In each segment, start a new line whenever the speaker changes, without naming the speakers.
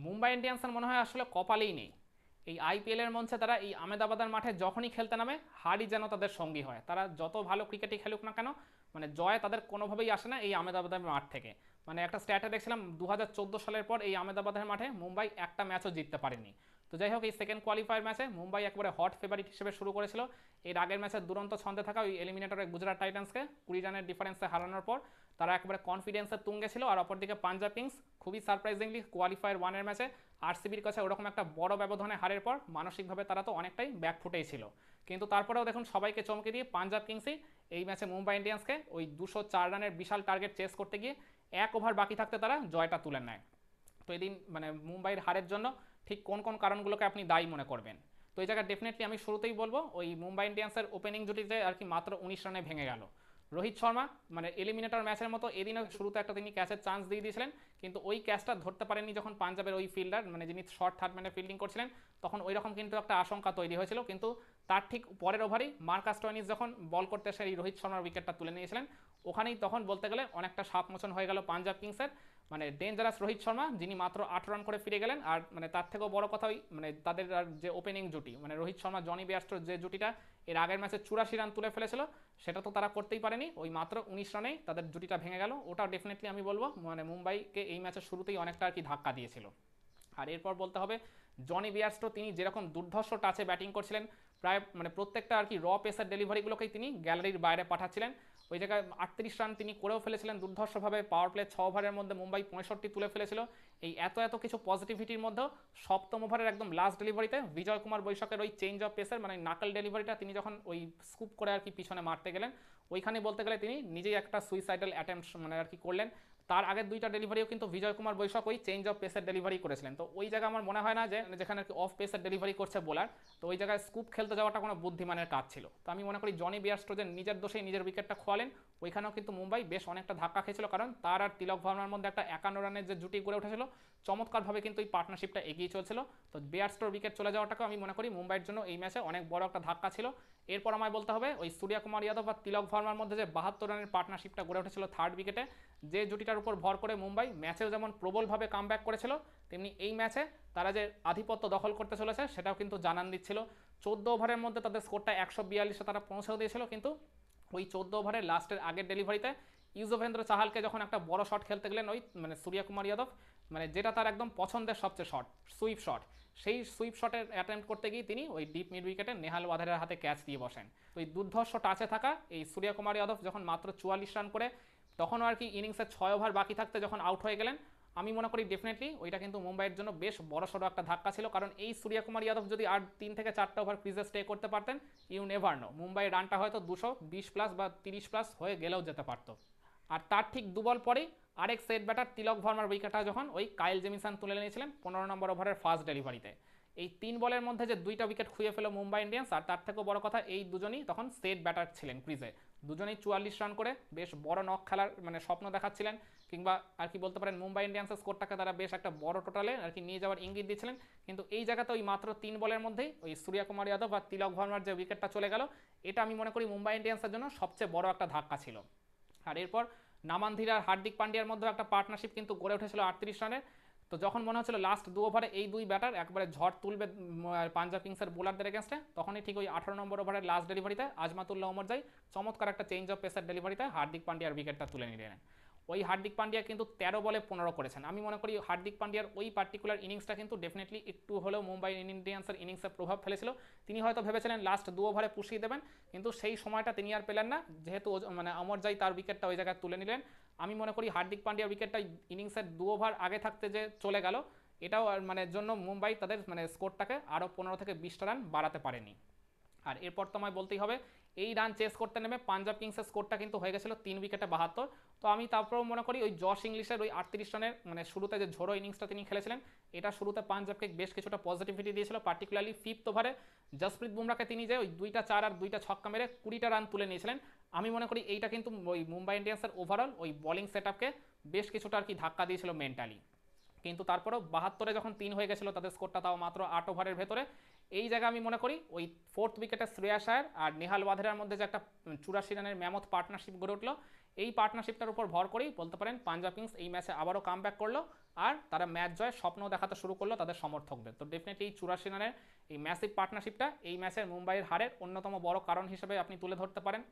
মুম্বাই ইন্ডিয়ান্সের মনে হয় আসলে কপালেই নেই। এই আইপিএলের মঞ্চে তারা এই আহমেদাবাদের মাঠে যখনই খেলতে নামে হারই যেন তাদের সঙ্গী হয়। তারা যত ভালো ক্রিকেটই খেলুক না কেন, মানে জয় তাদের কোনোভাবেই আসে না এই আহমেদাবাদের মাঠ থেকে। মানে একটা স্ট্যাটে দেখছিলাম 2014 সালের পর এই আহমেদাবাদের মাঠে মুম্বাই একটা ম্যাচও জিততে পারেনি। তো যাই হোক, এই সেকেন্ড কোয়ালিফায়ার ম্যাচে মুম্বাই একবারে হট ফেভারিট হিসেবে শুরু করেছিল। এর আগের ম্যাচে দুরন্ত ছন্দে থাকা ওই এলিমিনেটরে গুজরাট টাইটান্সকে 20 রানের ডিফারেন্সে হারানোর পর তারা একবারে কনফিডেন্সের তুঙ্গে ছিল। আর অপরদিকে পাঞ্জাব কিংস খুবই সারপ্রাইজিংলি কোয়ালিফায়ার ওয়ানের ম্যাচে আরসিবির কাছে ওরকম একটা বড় ব্যবধানে হারের পর মানসিকভাবে তারা তো অনেকটাই ব্যাকফুটেই ছিল। কিন্তু তারপরেও দেখুন সবাইকে চমকে দিয়ে পাঞ্জাব কিংসই এই ম্যাচে মুম্বাই ইন্ডিয়ান্সকে ওই 204 রানের বিশাল টার্গেট চেস করতে গিয়ে 1 ওভার বাকি থাকতে তারা জয়টা তুলে নেয়। তো এদিন মানে মুম্বাইয়ের হারের জন্য ঠিক কোন কোন কারণগুলোকে আপনি দায়ী মনে করবেন? তো এই জায়গায় ডেফিনেটলি আমি শুরুতেই বলবো ওই মুম্বাই ইন্ডিয়ান্সের ওপেনিং জুটিতে আর কি মাত্র 19 রানে ভেঙে গেল। রোহিত শর্মা মানে এলিমিনেটর ম্যাচের মতো এদিনও শুরুতে একটা তিনি ক্যাচের চান্স দিয়ে দিয়েছিলেন, কিন্তু ওই ক্যাচটা ধরতে পারেননি যখন পাঞ্জাবের ওই ফিল্ডার মানে যিনি শর্ট থার্ড ম্যানে ফিল্ডিং করছিলেন, তখন ওই রকম কিন্তু একটা আশঙ্কা তৈরি হয়েছিল। কিন্তু তার ঠিক পরের ওভারেই মার্কাস স্টোয়নিস যখন বল করতে এসে এই রোহিত শর্মার উইকেটটা তুলে নিয়েছিলেন, ওখানেই তখন বলতে গেলে অনেকটা সাপ মোচন হয়ে গেল পাঞ্জাব কিংসের। মানে ডেঞ্জারাস রোহিত শর্মা যিনি মাত্র 8 রান করে ফিরে গেলেন। আর মানে তার থেকেও বড় কথা ওই মানে তাদের যে ওপেনিং জুটি মানে রোহিত শর্মা জনি বেয়ারস্টোর যে জুটিটা এর আগের ম্যাচে 84 রান তুলে ফেলেছিল, সেটা তো তারা করতেই পারেনি। ওই মাত্র 19 রানেই তাদের জুটিটা ভেঙে গেল। ওটাও ডেফিনেটলি আমি বলবো মানে মুম্বাইকে এই ম্যাচের শুরুতেই অনেকটা আর কি ধাক্কা দিয়েছিল। আর এরপর বলতে হবে জনি বিয়ারস্টো তিনি যেরকম দুর্ধর্ষ টাচে ব্যাটিং করছিলেন, প্রায় মানে প্রত্যেকটা আর কি র পেসার ডেলিভারিগুলোকেই তিনি গ্যালারির বাইরে পাঠাচ্ছিলেন। ওই জায়গায় 38 রান তিনি করেও ফেলেছিলেন দুর্ধর্ষভাবে। পাওয়ার প্লে 6 ওভারের মধ্যে মুম্বাই 65 তুলে ফেলেছিল। এই এত কিছু পজিটিভিটির মধ্যেও সপ্তম ওভারের একদম লাস্ট ডেলিভারিতে বিজয় কুমার বৈশাখের ওই চেঞ্জ অফ পেসের মানে নাকল ডেলিভারিটা তিনি যখন ওই স্কুপ করে আর কি পিছনে মারতে গেলেন, ওইখানে বলতে গেলে তিনি নিজেই একটা সুইসাইডাল অ্যাটেম্প মানে আর কি করলেন। তার আগের দুইটা ডেলিভারিও কিন্তু বিজয় কুমার বৈশাখ ওই চেঞ্জ অফ পেসের ডেলিভারি করেছিলেন। তো ওই জায়গায় আমার মনে হয় না যে যেখানে অফ পেসের ডেলিভারি করছে বোলার, তো ওই জায়গায় স্কুপ খেলতে যাওয়াটা কোনো বুদ্ধিমানের কাজ ছিল। তো আমি মনে করি জনি বিয়ারস্টো যে নিজের দোষেই নিজের উইকেটটা খোয়ালেন, ওইখানেও কিন্তু মুম্বাই বেশ অনেকটা ধাক্কা খেয়েছিল, কারণ তার আর তিলক ভার্মার মধ্যে একটা 51 রানের যে জুটি গড়ে উঠেছিল, চমৎকারভাবে কিন্তু এই পার্টনারশিপটা এগিয়ে চলছিল। তো বিয়ারস্টোর উইকেট চলে যাওয়াটাকে আমি মনে করি মুম্বাইয়ের জন্য এই ম্যাচে অনেক বড় একটা ধাক্কা ছিল। এরপর আমায় বলতে হবে ওই সূর্যকুমার যাদব আর তিলক ভার্মার মধ্যে যে 72 রানের পার্টনারশিপটা গড়ে উঠেছিল থার্ড উইকেটে, যে জুটিটার উপর ভর করে মুম্বাই ম্যাচেও যেমন প্রবলভাবে কামব্যাক করেছিল, তেমনি এই ম্যাচে তারা যে আধিপত্য দখল করতে চলেছে সেটাও কিন্তু জানান দিচ্ছিল। 14 ওভারের মধ্যে তাদের স্কোরটা 142-এ তারা পৌঁছেও দিয়েছিল, কিন্তু ওই 14 ওভারের লাস্টের আগের ডেলিভারিতে ইউজবেন্দ্র চাহালকে যখন একটা বড় শট খেলতে গেলেন ওই মানে সূর্যকুমার যাদব, মানে যেটা তার একদম পছন্দের সবচেয়ে শট সুইপ শট, সেই সুইপ শটের অ্যাটেম্প্ট করতে গিয়ে তিনি ওই ডিপ মিড উইকেটে নেহাল ওয়াধারের হাতে ক্যাচ দিয়ে বসেন। তো এই দুর্ধর্ষ টাচে থাকা এই সূর্যকুমার যাদব যখন মাত্র 44 রান করে তখনও আর কি ইনিংসের 6 ওভার বাকি থাকতে যখন আউট হয়ে গেলেন, আমি মনে করি ডেফিনেটলি ওইটা কিন্তু মুম্বাইয়ের জন্য বেশ বড়সড় একটা ধাক্কা ছিল। কারণ এই সূর্যকুমার যাদব যদি আর 3 থেকে 4টা ওভার ক্রিজে স্টে করতে পারতেন, ইউ নেভার নো মুম্বাইয়ের রানটা হয়তো 220+ বা 30+ হয়ে গেলেও যেতে পারতো। আর তার ঠিক দুবল পরেই আরেক সেট ব্যাটার তিলক ভার্মার উইকেটটা যখন ওই কাইল জেমিসন তুলে নিয়েছিলেন 15 নম্বর ওভারের ফার্স্ট ডেলিভারিতে। এই 3 বলের মধ্যে যে 2টা উইকেট খুঁয়ে ফেলো মুম্বাই ইন্ডিয়ান্স, আর তার থেকেও বড় কথা এই দুজনই তখন সেট ব্যাটার ছিলেন ক্রিজে। দুজনেই 44 রান করে বেশ বড় নক খেলার মানে স্বপ্ন দেখাচ্ছিলেন, কিংবা আর কি বলতে পারেন মুম্বাই ইন্ডিয়ান্সের স্কোরটাকে তারা বেশ একটা বড় টোটালে আর কি নিয়ে যাওয়ার ইঙ্গিত দিচ্ছিলেন। কিন্তু এই জায়গাতে ওই মাত্র 3 বলের মধ্যেই ওই সূর্যকুমার যাদব আর তিলক ভার্মার যে উইকেটটা চলে গেল, এটা আমি মনে করি মুম্বাই ইন্ডিয়ান্সের জন্য সবচেয়ে বড় একটা ধাক্কা ছিল। আর এরপর নামানধীর আর হার্দিক পান্ডিয়ার মধ্যে একটা পার্টনারশিপ কিন্তু গড়ে উঠেছিল 38 রানের। তো যখন মনে হচ্ছিল লাস্ট 2 ওভারে এই দুই ব্যাটার একবারে ঝড় তুলবে পাঞ্জাব কিংসের বোলারদের এগেনস্টে, তখনই ঠিক ওই 18 নম্বর ওভারের লাস্ট ডেলিভারিতে আজমাতুল্লাহ ওমরজাই চমৎকার একটা চেঞ্জ অফ পেসার ডেলিভারিতে হার্দিক পান্ডিয়ার উইকেটটা তুলে নিলেন। ওই হার্দিক পান্ডিয়া কিন্তু 13 বলে 15 করেছেন। আমি মনে করি হার্দিক পান্ডিয়ার ওই পার্টিকুলার ইনিংসটা কিন্তু ডেফিনেটলি একটু হলেও মুম্বাই ইন্ডিয়ান্সের ইনিংসে প্রভাব ফেলেছিল। তিনি হয়তো ভেবেছিলেন লাস্ট 2 ওভারে পুষিয়ে দেবেন, কিন্তু সেই সময়টা তিনি আর পেলেন না, যেহেতু মানে অমরজাই তার উইকেটটা ওই জায়গায় তুলে নিলেন। আমি মনে করি হার্দিক পান্ডিয়ার উইকেটটা ইনিংসের 2 ওভার আগে থাকতে যে চলে গেল, এটাও মানে জন্য মুম্বাই তাদের মানে স্কোরটাকে আরও 15 থেকে 20টা রান বাড়াতে পারেনি। আর এরপর তোমায় বলতেই হবে এই রান চেস করতে নেমে পাঞ্জাব কিংসের স্কোরটা কিন্তু হয়ে গেছিল 3 উইকেটে 72। তো আমি তারপরেও মনে করি ওই জশ ইংলিশের ওই 38 রানের মানে শুরুতে যে ঝোড়ো ইনিংসটা তিনি খেলেছিলেন, এটা শুরুতে পাঞ্জাবকে বেশ কিছুটা পজিটিভিটি দিয়েছিল। পার্টিকুলারলি ফিফথ ওভারে জসপ্রীত বুমরাকে তিনি যে ওই 2টা 4 আর 2টা ছক্কা মেরে 20টা রান তুলে নিয়েছিলেন, আমি মনে করি এইটা কিন্তু ওই মুম্বাই ইন্ডিয়ান্সের ওভারঅল ওই বোলিং সেট আপকে বেশ কিছুটা আর কি ধাক্কা দিয়েছিল মেন্টালি। কিন্তু তারপরেও 72-এ যখন 3 হয়ে গেছিলো তাদের স্কোরটা, তাও মাত্র 8 ওভারের ভেতরে, এই জায়গায় আমি মনে করি ওই ফোর্থ উইকেটে শ্রেয়াস আয়ার আর নেহাল ওয়াধেরার মধ্যে যে একটা 84 রানের ম্যামথ পার্টনারশিপ গড়ে উঠলো, এই পার্টনারশিপটার উপর ভর করেই বলতে পারেন পাঞ্জাব কিংস এই ম্যাচে আবারও কামব্যাক করলো। আর তারা ম্যাচ জয়ের স্বপ্ন দেখাতে শুরু করলো তাদের সমর্থকদের। তো ডেফিনেটলি এই 84 রানের এই ম্যাসিভ পার্টনারশিপটা এই ম্যাচের মুম্বাইয়ের হারের অন্যতম বড় কারণ হিসেবে আপনি তুলে ধরতে পারেন।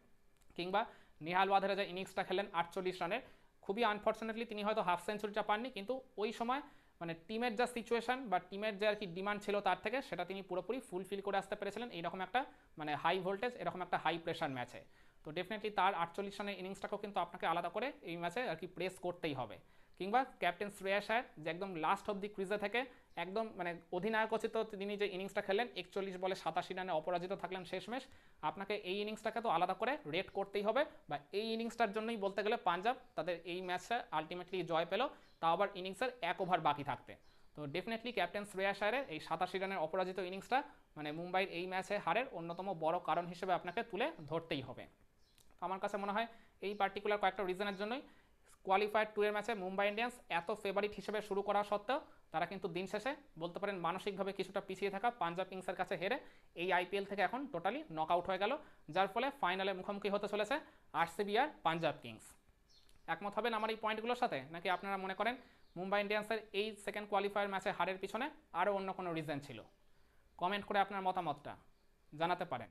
কিংবা নিহাল ওয়াধেরা যে ইনিংসটা খেলেন 48 রানের, খুবই আনফর্চুনেটলি তিনি হয়তো হাফ সেঞ্চুরিটা পাননি, কিন্তু ওই সময় মানে টিমের যা সিচুয়েশন বা টিমের যে আর কি ডিমান্ড ছিল তার থেকে সেটা তিনি পুরোপুরি ফুলফিল করে আসতে পেরেছিলেন এইরকম একটা মানে হাই ভোল্টেজ এরকম একটা হাই প্রেশার ম্যাচে। তো ডেফিনেটলি তার 48 রানের ইনিংসটাকেও কিন্তু আপনাকে আলাদা করে এই ম্যাচে আর কি প্রেস করতেই হবে। কিংবা ক্যাপ্টেন শ্রেয়াস আয়ার যে একদম লাস্ট অব দি ক্রিজে থেকে একদম মানে অধিনায়কোচিত তিনি যে ইনিংসটা খেলেন 41 বলে 87 রানে অপরাজিত থাকলেন শেষমেশ, আপনাকে এই ইনিংসটাকে তো আলাদা করে রেট করতেই হবে। বা এই ইনিংসটার জন্যই বলতে গেলে পাঞ্জাব তাদের এই ম্যাচটা আলটিমেটলি জয় পেল, তাও আবার ইনিংসের 1 ওভার বাকি থাকতে। তো ডেফিনেটলি ক্যাপ্টেন শ্রেয়াস আয়ারের এই 87 রানের অপরাজিত ইনিংসটা মানে মুম্বাইয়ের এই ম্যাচে হারের অন্যতম বড় কারণ হিসেবে আপনাকে তুলে ধরতেই হবে। আমার কাছে মনে হয় এই পার্টিকুলার কয়েকটা রিজনের জন্যই কোয়ালিফায়ার ট্যুরের ম্যাচে মুম্বাই ইন্ডিয়ান্স এত ফেভারিট হিসেবে শুরু করা সত্ত্বেও তারা কিন্তু দিন শেষে বলতে পারেন মানসিকভাবে কিছুটা পিছিয়ে থাকা পাঞ্জাব কিংসের কাছে হেরে এই আইপিএল থেকে এখন টোটালি নক আউট হয়ে গেল, যার ফলে ফাইনালে মুখোমুখি হতে চলেছে আরসিবি আর পাঞ্জাব কিংস। একমত হবেন আমার এই পয়েন্টগুলোর সাথে, নাকি আপনারা মনে করেন মুম্বাই ইন্ডিয়ান্সের এই সেকেন্ড কোয়ালিফায়ার ম্যাচে হারের পিছনে আরও অন্য কোনো রিজন ছিল? কমেন্ট করে আপনার মতামতটা জানাতে পারেন।